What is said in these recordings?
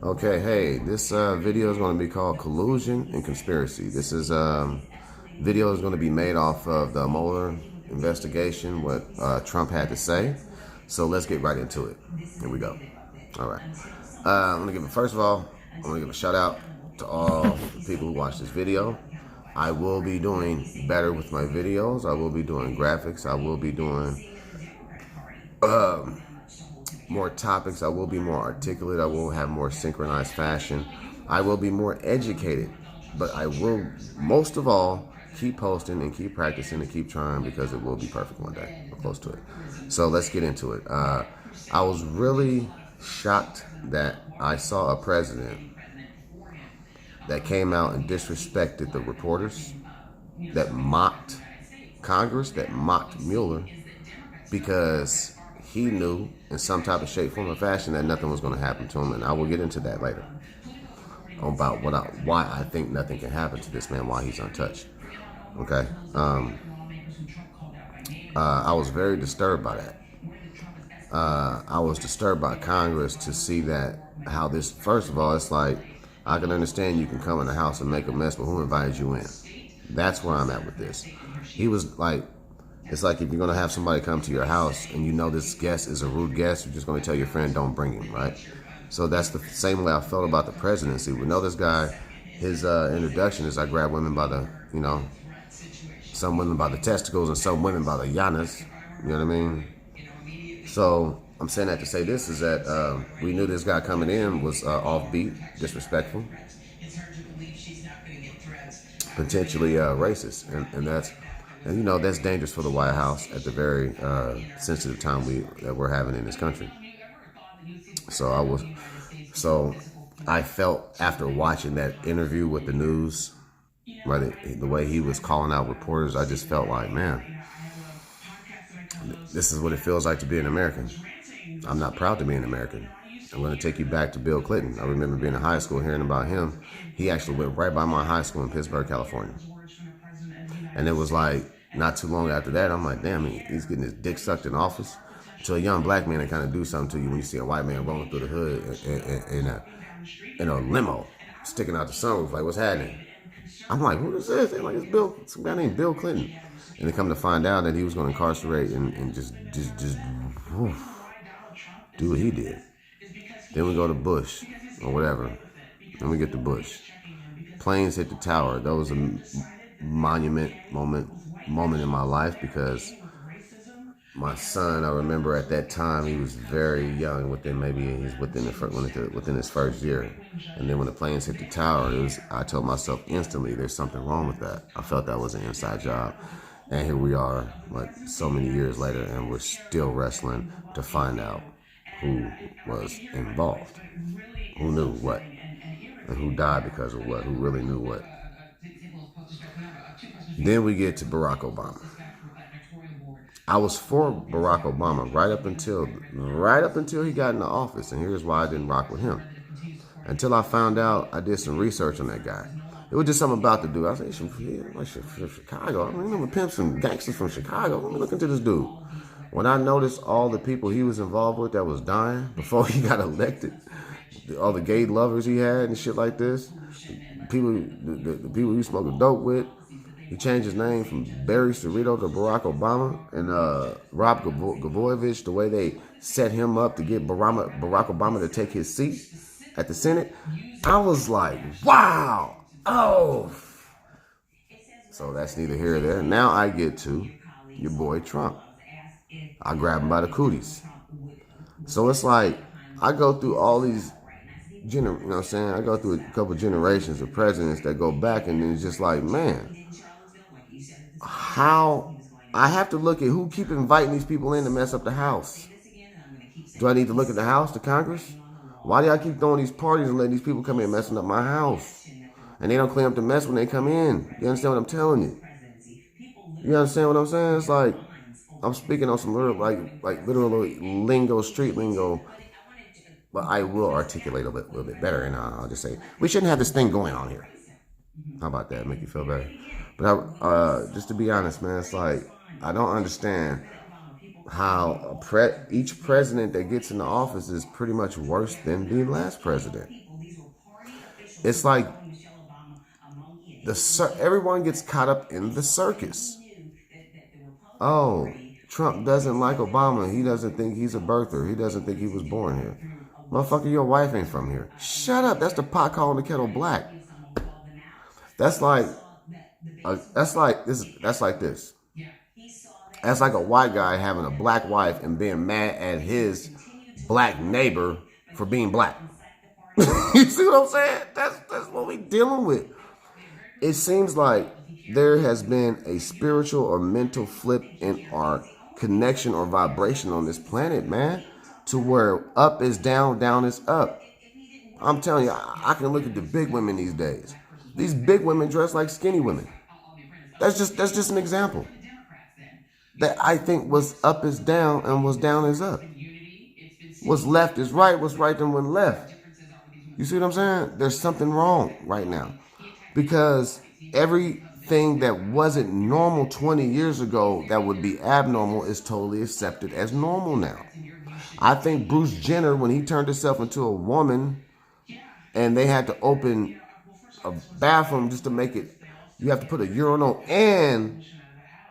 Okay, hey, this video is going to be called Collusion and Conspiracy. This is video is going to be made off of the Mueller investigation, what Trump had to say. So let's get right into it. Here we go. All right. I'm going to first of all, I'm going to give a shout out to all the people who watch this video. I will be doing better with my videos. I will be doing graphics. I will be doing more topics. I will be more articulate. I will have more synchronized fashion. I will be more educated. But I will, most of all, keep posting and keep practicing and keep trying, because it will be perfect one day. We're close to it. So let's get into it. I was really shocked that I saw a president that came out and disrespected the reporters, that mocked Congress, that mocked Mueller, because he knew in some type of shape, form, or fashion that nothing was going to happen to him. And I will get into that later about why I think nothing can happen to this man, why he's untouched. Okay. I was very disturbed by that. I was disturbed by Congress to see that how this, first of all, it's like, I can understand you can come in the house and make a mess, but who invited you in? That's where I'm at with this. He was like, it's like if you're going to have somebody come to your house and you know this guest is a rude guest, you're just going to tell your friend, don't bring him, right? So that's the same way I felt about the presidency. We know this guy, his introduction is, I grab women by the, some women by the testicles and some women by the yanas. You know what I mean? So I'm saying that to say this is that we knew this guy coming in was offbeat, disrespectful, potentially racist, and that's dangerous for the White House at the very sensitive time that we're having in this country. So I felt after watching that interview with the news, right, the way he was calling out reporters, I just felt like, man, this is what it feels like to be an American. I'm not proud to be an American. I'm going to take you back to Bill Clinton. I remember being in high school, hearing about him. He actually went right by my high school in Pittsburgh, California. And it was like, not too long after that, I'm like, damn, he's getting his dick sucked in office. To a young black man, it kind of do something to you when you see a white man rolling through the hood in a limo, sticking out the sunroof, like, what's happening? I'm like, who is this? They're like, it's Bill, some guy named Bill Clinton. And they come to find out that he was going to incarcerate and just do what he did. Then we go to Bush or whatever. Then we get to Bush. Planes hit the tower. That was a monument moment in my life, because my son, I remember at that time, he was very young, he's within his first year. And then when the planes hit the tower, I told myself instantly, there's something wrong with that. I felt that was an inside job. And here we are, like, so many years later, and we're still wrestling to find out who was involved, who knew what, and who died because of what, who really knew what. Then we get to Barack Obama. I was for Barack Obama right up until he got into office, and here's why I didn't rock with him. Until I found out, I did some research on that guy. It was just something about the dude. I was like, he's from Chicago. I remember pimps and gangsters from Chicago. Let me look into this dude. When I noticed all the people he was involved with that was dying before he got elected, all the gay lovers he had and shit like this, the people he smoked dope with. He changed his name from Barry Cerrito to Barack Obama, and Rob Gavoyevich, the way they set him up to get Barack Obama to take his seat at the Senate. I was like, wow. Oh. So that's neither here nor there. Now I get to your boy Trump. I grab him by the cooties. So it's like, I go through all these, you know what I'm saying? I go through a couple generations of presidents that go back, and then it's just like, man, how I have to look at who keep inviting these people in to mess up the house. Do I need to look at the house, the Congress? Why do I keep throwing these parties and letting these people come in messing up my house? And they don't clean up the mess when they come in. You understand what I'm telling you? You understand what I'm saying? It's like, I'm speaking on some literal lingo, street lingo, but I will articulate a little bit better, and I'll just say, we shouldn't have this thing going on here. How about that? Make you feel better? But just to be honest, man, it's like, I don't understand how each president that gets in the office is pretty much worse than the last president. It's like everyone gets caught up in the circus. Oh, Trump doesn't like Obama. He doesn't think he's a birther. He doesn't think he was born here. Motherfucker, your wife ain't from here. Shut up. That's the pot calling the kettle black. That's like that's like this. That's like this. That's like a white guy having a black wife and being mad at his black neighbor for being black. You see what I'm saying? That's what we dealing with. It seems like there has been a spiritual or mental flip in our connection or vibration on this planet, man, to where up is down, down is up. I'm telling you, I can look at the big women these days. These big women dress like skinny women. That's just an example. That I think was up is down and was down is up. What's left is right, what's right then when left. You see what I'm saying? There's something wrong right now. Because everything that wasn't normal 20 years ago that would be abnormal is totally accepted as normal now. I think Bruce Jenner, when he turned himself into a woman and they had to open a bathroom just to make it, you have to put a urinal and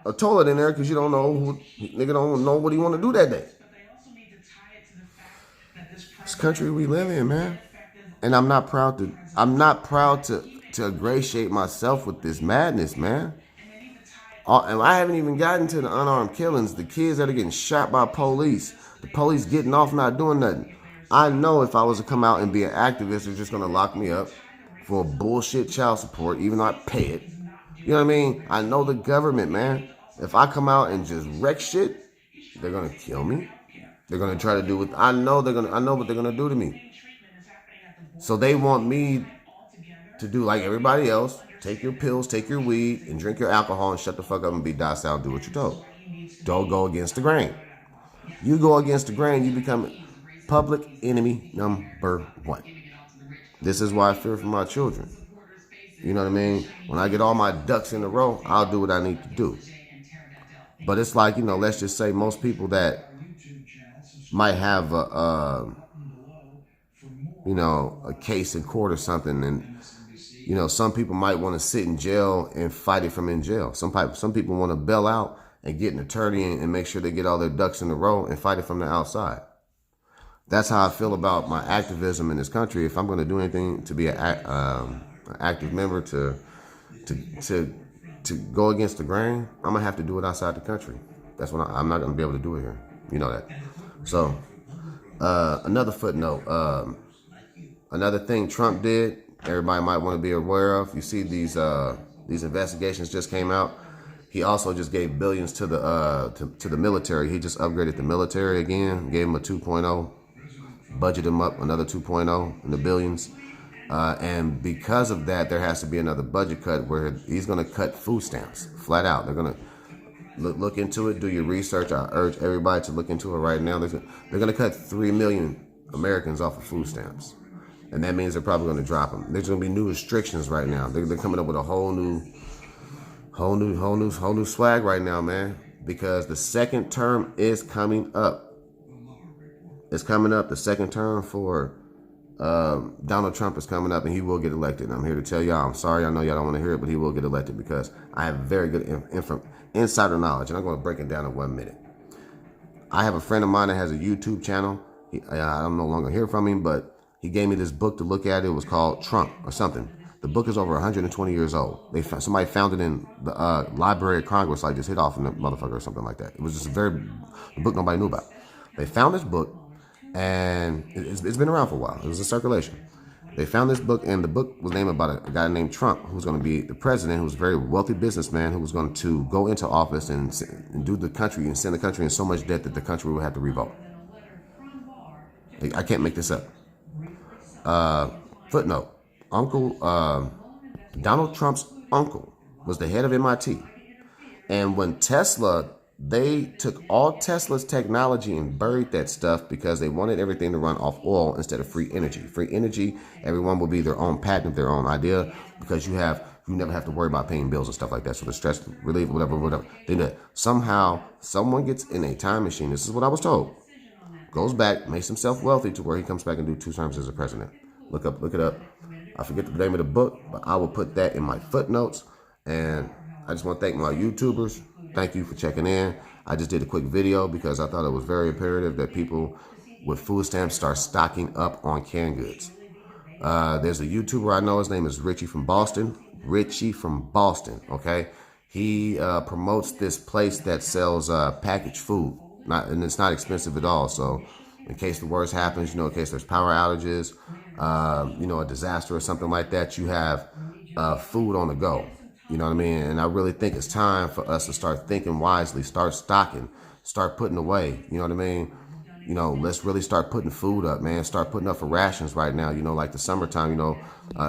a toilet in there because you don't know nigga don't know what he want to do that day. This country we live in, man. And I'm not proud to ingratiate myself with this madness, man. And I haven't even gotten to the unarmed killings, the kids that are getting shot by police, the police getting off not doing nothing. I know if I was to come out and be an activist, they're just going to lock me up for bullshit child support, even though I pay it. You know what I mean? I know the government, man. If I come out and just wreck shit, they're going to kill me. They're going to try to do what I know what they're going to do to me. So they want me to do like everybody else. Take your pills, take your weed, and drink your alcohol and shut the fuck up and be docile and do what you're told. Don't go against the grain. You go against the grain, you become public enemy number one. This is why I fear for my children. You know what I mean? When I get all my ducks in a row, I'll do what I need to do. But it's like, let's just say most people that might have a case in court or something, and some people might want to sit in jail and fight it from in jail. Some people want to bail out and get an attorney and make sure they get all their ducks in a row and fight it from the outside. That's how I feel about my activism in this country. If I'm going to do anything to be an active member to go against the grain, I'm gonna have to do it outside the country. That's what I'm not gonna be able to do it here. You know that. So another footnote. Another thing Trump did, everybody might want to be aware of. You see these investigations just came out. He also just gave billions to the military. He just upgraded the military again, gave him a 2.0, budgeted him up another 2.0 in the billions. And because of that, there has to be another budget cut where he's going to cut food stamps flat out. They're going to look into it, do your research. I urge everybody to look into it right now. They're going to cut 3 million Americans off of food stamps. And that means they're probably going to drop them. There's going to be new restrictions right now. They're coming up with a whole new swag right now, man, because the second term is coming up. It's coming up. The second term for Donald Trump is coming up, and he will get elected. And I'm here to tell y'all, I'm sorry, I know y'all don't want to hear it, but he will get elected because I have very good insider knowledge, and I'm going to break it down in 1 minute. I have a friend of mine that has a YouTube channel. I'm no longer hear from him, but he gave me this book to look at. It was called Trump or something. The book is over 120 years old. Somebody found it in the Library of Congress. I just hit off in the motherfucker or something like that. It was just a book nobody knew about. They found this book, and it's been around for a while. It was in circulation. They found this book, and the book was named about a guy named Trump, who's going to be the president, who was a very wealthy businessman, who was going to go into office and do the country and send the country in so much debt that the country would have to revolt. I can't make this up. Footnote. Donald Trump's uncle was the head of MIT. And when they took all Tesla's technology and buried that stuff because they wanted everything to run off oil instead of free energy. Free energy, everyone will be their own patent, their own idea, because you have You never have to worry about paying bills and stuff like that. So the stress relief, whatever. Then that somehow someone gets in a time machine. This is what I was told. Goes back, makes himself wealthy to where he comes back and do 2 terms as a president. Look it up. I forget the name of the book, but I will put that in my footnotes. And I just want to thank my YouTubers. Thank you for checking in. I just did a quick video because I thought it was very imperative that people with food stamps start stocking up on canned goods. There's a YouTuber I know. His name is Richie from Boston. Okay, he promotes this place that sells packaged food, and it's not expensive at all. So, in case the worst happens, in case there's power outages, a disaster or something like that, you have food on the go. You know what I mean? And I really think it's time for us to start thinking wisely, start stocking, start putting away. You know what I mean? Let's really start putting food up, man. Start putting up for rations right now, like the summertime,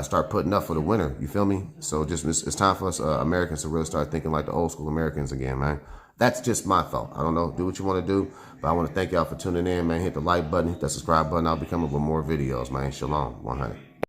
start putting up for the winter. You feel me? So it's time for us Americans to really start thinking like the old school Americans again, man. That's just my thought. I don't know. Do what you want to do. But I want to thank y'all for tuning in, man. Hit the like button, hit that subscribe button. I'll be coming with more videos, man. Shalom. 100.